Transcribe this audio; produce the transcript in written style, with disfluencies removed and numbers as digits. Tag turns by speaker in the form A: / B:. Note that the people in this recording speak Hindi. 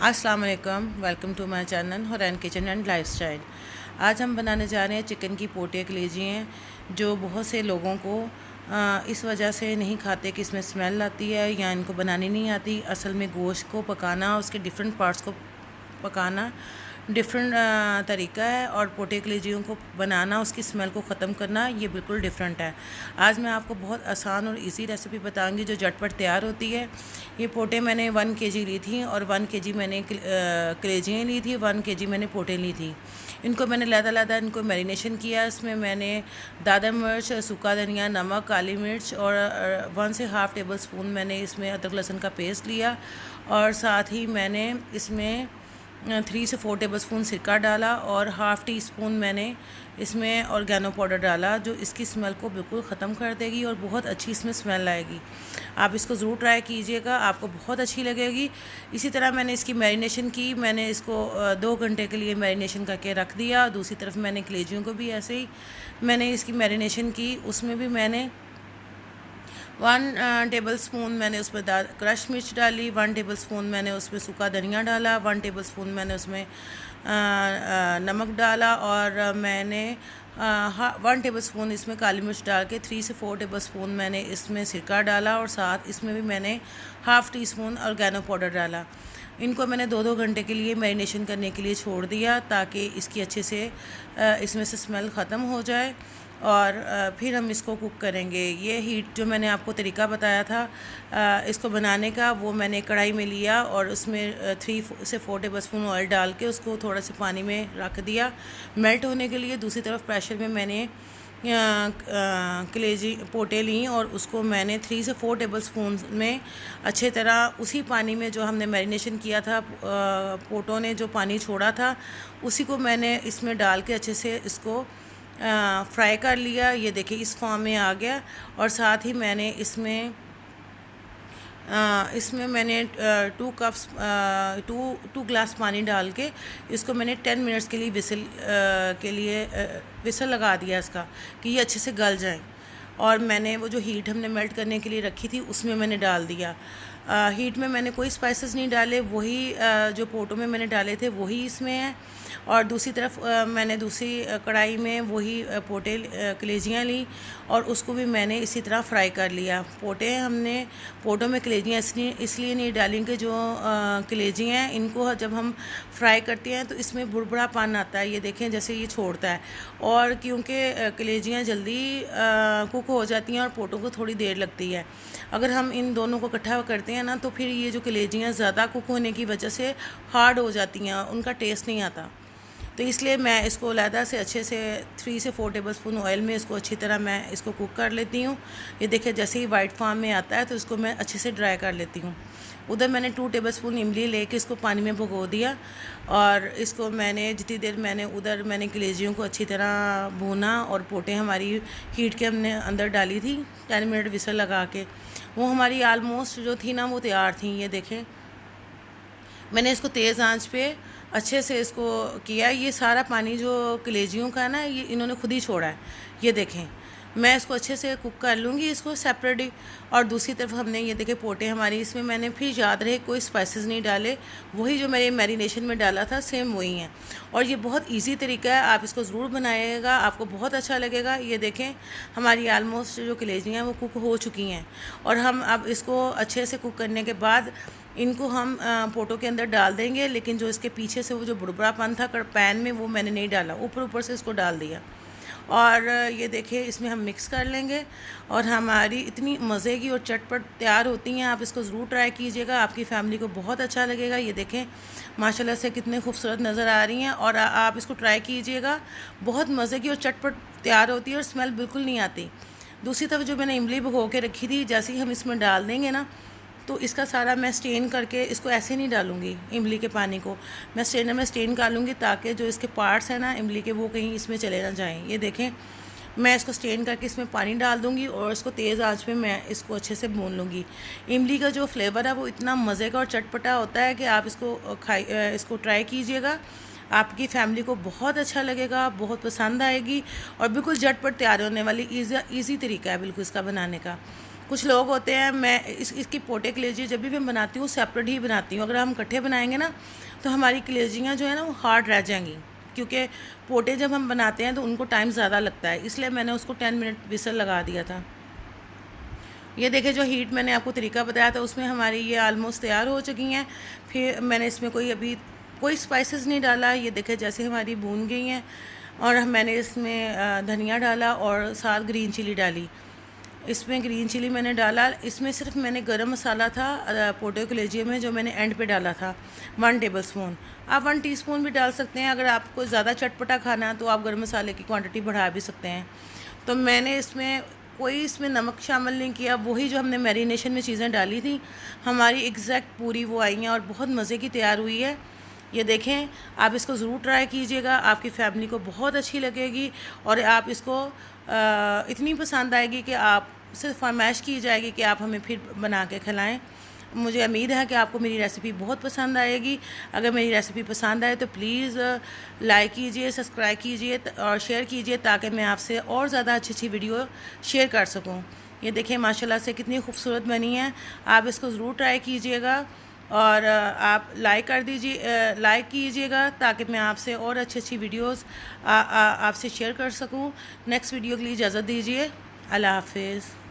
A: अस्सलाम वालेकुम, welcome to my channel Hurain kitchen and lifestyle. आज हम बनाने जा रहे हैं चिकन की पोटिया कलेजियाँ, जो बहुत से लोगों को इस वजह से नहीं खाते कि इसमें स्मेल आती है या इनको बनानी नहीं आती। असल में गोश्त को पकाना, उसके डिफरेंट पार्ट्स को पकाना डिफरेंट तरीका है, और पोटे कलेजियों को बनाना, उसकी स्मेल को ख़त्म करना, ये बिल्कुल डिफरेंट है। आज मैं आपको बहुत आसान और इजी रेसिपी बताऊंगी जो झटपट तैयार होती है। ये पोटे मैंने 1 केजी ली थी और 1 केजी मैंने कलेजियाँ ली थी, 1 केजी मैंने पोटे ली थी। इनको मैंने लहदा इनको मैरिनेशन किया। इसमें मैंने दादा मिर्च, सूखा धनिया, नमक, काली मिर्च और 1 से हाफ़ टेबल स्पून मैंने इसमें अदरक लहसुन का पेस्ट लिया, और साथ ही मैंने इसमें 3 से 4 टेबल स्पून सिरका डाला, और हाफ़ टी स्पून मैंने इसमें ऑर्गेनो पाउडर डाला, जो इसकी स्मेल को बिल्कुल ख़त्म कर देगी और बहुत अच्छी इसमें स्मेल आएगी। आप इसको ज़रूर ट्राई कीजिएगा, आपको बहुत अच्छी लगेगी। इसी तरह मैंने इसकी मैरिनेशन की। मैंने इसको 2 घंटे के लिए मैरिनेशन करके रख दिया। दूसरी तरफ मैंने कलेजियों को भी ऐसे ही मैंने इसकी मैरिनेशन की। उसमें भी मैंने 1 टेबल स्पून मैंने उसमें क्रश मिर्च डाली, 1 टेबल स्पून मैंने उसमें सूखा धनिया डाला, 1 टेबल स्पून मैंने उसमें नमक डाला, और मैंने 1 टेबल स्पून इसमें काली मिर्च डाल के 3 से 4 टेबल स्पून मैंने इसमें सिरका डाला, और साथ इसमें भी मैंने half teaspoon oregano powder डाला। इनको मैंने 2-2 घंटे के लिए मैरिनेशन करने के लिए छोड़ दिया, ताकि इसकी अच्छे से इसमें से स्मेल ख़त्म हो जाए, और फिर हम इसको कुक करेंगे। ये हीट जो मैंने आपको तरीका बताया था इसको बनाने का, वो मैंने कढ़ाई में लिया और उसमें 3 से 4 टेबल स्पून ऑयल डाल के उसको थोड़ा सा पानी में रख दिया मेल्ट होने के लिए। दूसरी तरफ प्रेशर में मैंने कलेजी पोटे ली, और उसको मैंने 3 से 4 टेबल स्पून में अच्छे तरह उसी पानी में जो हमने मैरिनेशन किया था, पोटों ने जो पानी छोड़ा था, उसी को मैंने इसमें डाल के अच्छे से इसको फ्राई कर लिया। ये देखिए इस फॉर्म में आ गया। और साथ ही मैंने इसमें मैंने 2 ग्लास पानी डाल के इसको मैंने 10 मिनट्स के लिए विसल लगा दिया इसका, कि ये अच्छे से गल जाए। और मैंने वो जो हीट हमने मेल्ट करने के लिए रखी थी उसमें मैंने डाल दिया। हीट में मैंने कोई स्पाइसेस नहीं डाले, वही जो पोटो में मैंने डाले थे वही इसमें है। और दूसरी तरफ मैंने दूसरी कढ़ाई में वही पोटे कलेजियाँ ली, और उसको भी मैंने इसी तरह फ्राई कर लिया। हमने पोटों में कलेजियाँ इसलिए नहीं डाली कि जो कलेजियाँ हैं इनको जब हम फ्राई करते हैं तो इसमें बुड़बुड़ापन आता है। ये देखें जैसे ये छोड़ता है, और क्योंकि कलेजियाँ जल्दी कुक हो जाती हैं और पोटों को थोड़ी देर लगती है। अगर हम इन दोनों को इकट्ठा करते हैं ना, तो फिर ये जो कलेजियाँ ज़्यादा कुक होने की वजह से हार्ड हो जाती हैं, उनका टेस्ट नहीं आता। तो इसलिए मैं इसको अलहदा से अच्छे से 3 से 4 टेबल स्पून ऑयल में इसको अच्छी तरह मैं इसको कुक कर लेती हूँ। ये देखिए जैसे ही वाइट फॉर्म में आता है तो इसको मैं अच्छे से ड्राई कर लेती हूँ। उधर मैंने 2 टेबल स्पून इमली लेके इसको पानी में भिगो दिया, और इसको मैंने जितनी देर मैंने कलेजियों को अच्छी तरह भूना, और पोटे हमारी हीट के हमने अंदर डाली थी 10 मिनट विसल लगा के, वो हमारी आलमोस्ट जो थी ना वो तैयार थी। ये देखें मैंने इसको तेज़ आंच पे अच्छे से इसको किया। ये सारा पानी जो कलेजियों का है ना, ये इन्होंने खुद ही छोड़ा है। ये देखें मैं इसको अच्छे से कुक कर लूँगी इसको सेपरेटली। और दूसरी तरफ हमने ये देखे पोटे हमारी, इसमें मैंने फिर याद रहे कोई स्पाइसेस नहीं डाले, वही जो मेरे मैरिनेशन में डाला था सेम वही हैं। और ये बहुत इजी तरीका है, आप इसको ज़रूर बनाइएगा, आपको बहुत अच्छा लगेगा। ये देखें हमारी आलमोस्ट जो कलेजियाँ हैं वो कुक हो चुकी हैं, और हम अब इसको अच्छे से कुक करने के बाद इनको हम पोटो के अंदर डाल देंगे। लेकिन जो इसके पीछे से वो जो बुड़बुड़ापन था पैन में, वो मैंने नहीं डाला, ऊपर से इसको डाल दिया। और ये देखिए इसमें हम मिक्स कर लेंगे, और हमारी इतनी मज़े की और चटपट तैयार होती हैं। आप इसको ज़रूर ट्राई कीजिएगा, आपकी फैमिली को बहुत अच्छा लगेगा। ये देखें माशाल्लाह से कितने खूबसूरत नज़र आ रही हैं, और आप इसको ट्राई कीजिएगा, बहुत मज़े की और चटपट तैयार होती है और स्मेल बिल्कुल नहीं आती। दूसरी तरफ जो मैंने इमली भिगो के रखी थी, जैसे ही हम इसमें डाल देंगे ना, तो इसका सारा मैं स्टेन करके इसको ऐसे नहीं डालूँगी, इमली के पानी को मैं स्टेनर में स्टेन कर लूँगी, ताकि जो इसके पार्ट्स हैं ना इमली के, वो कहीं इसमें चले ना जाएं। ये देखें मैं इसको स्टेन करके इसमें पानी डाल दूँगी, और इसको तेज़ आंच पे मैं इसको अच्छे से भून लूँगी। इमली का जो फ्लेवर है वो इतना मज़े का और चटपटा होता है कि आप इसको ट्राई कीजिएगा, आपकी फैमिली को बहुत अच्छा लगेगा, बहुत पसंद आएगी, और बिल्कुल झटपट तैयार होने वाली ईज़ी तरीका है बिल्कुल इसका बनाने का। कुछ लोग होते हैं, मैं इसकी पोटे कलेजी जब भी मैं बनाती हूँ सेपरेट ही बनाती हूँ। अगर हम इकट्ठे बनाएंगे ना तो हमारी कलेजियाँ जो है ना वो हार्ड रह जाएंगी, क्योंकि पोटे जब हम बनाते हैं तो उनको टाइम ज़्यादा लगता है, इसलिए मैंने उसको 10 मिनट विसल लगा दिया था। ये देखिए जो हीट मैंने आपको तरीका बताया था उसमें हमारी ये आलमोस्ट तैयार हो चुकी हैं। फिर मैंने इसमें कोई स्पाइसेस नहीं डाला। ये देखिए जैसे हमारी भून गई हैं, और मैंने इसमें धनिया डाला और साथ ग्रीन चिली डाली। इसमें ग्रीन चिली मैंने डाला। इसमें सिर्फ मैंने गरम मसाला था पोटो कलेजी में जो मैंने एंड पे डाला था 1 टेबलस्पून। आप 1 टीस्पून भी डाल सकते हैं। अगर आपको ज़्यादा चटपटा खाना है तो आप गरम मसाले की क्वांटिटी बढ़ा भी सकते हैं। तो मैंने इसमें नमक शामिल नहीं किया। वही जो हमने मैरिनेशन में चीज़ें डाली थी हमारी एग्जैक्ट पूरी वो आई हैं और बहुत मज़े की तैयार हुई है। ये देखें, आप इसको ज़रूर ट्राई कीजिएगा, आपकी फैमिली को बहुत अच्छी लगेगी और आप इसको इतनी पसंद आएगी कि आप सिर्फ फरमाइश की जाएगी कि आप हमें फिर बना के खिलाएं। मुझे उम्मीद है कि आपको मेरी रेसिपी बहुत पसंद आएगी। अगर मेरी रेसिपी पसंद आए तो प्लीज़ लाइक कीजिए, सब्सक्राइब कीजिए और शेयर कीजिए, ताकि मैं आपसे और ज़्यादा अच्छी वीडियो शेयर कर सकूं। ये देखें माशाल्लाह से कितनी खूबसूरत बनी है। आप इसको ज़रूर ट्राई कीजिएगा और आप लाइक कीजिएगा ताकि मैं आपसे और अच्छी वीडियोस आपसे शेयर कर सकूं। नेक्स्ट वीडियो के लिए इजाज़त दीजिए। अल्लाह हाफिज़।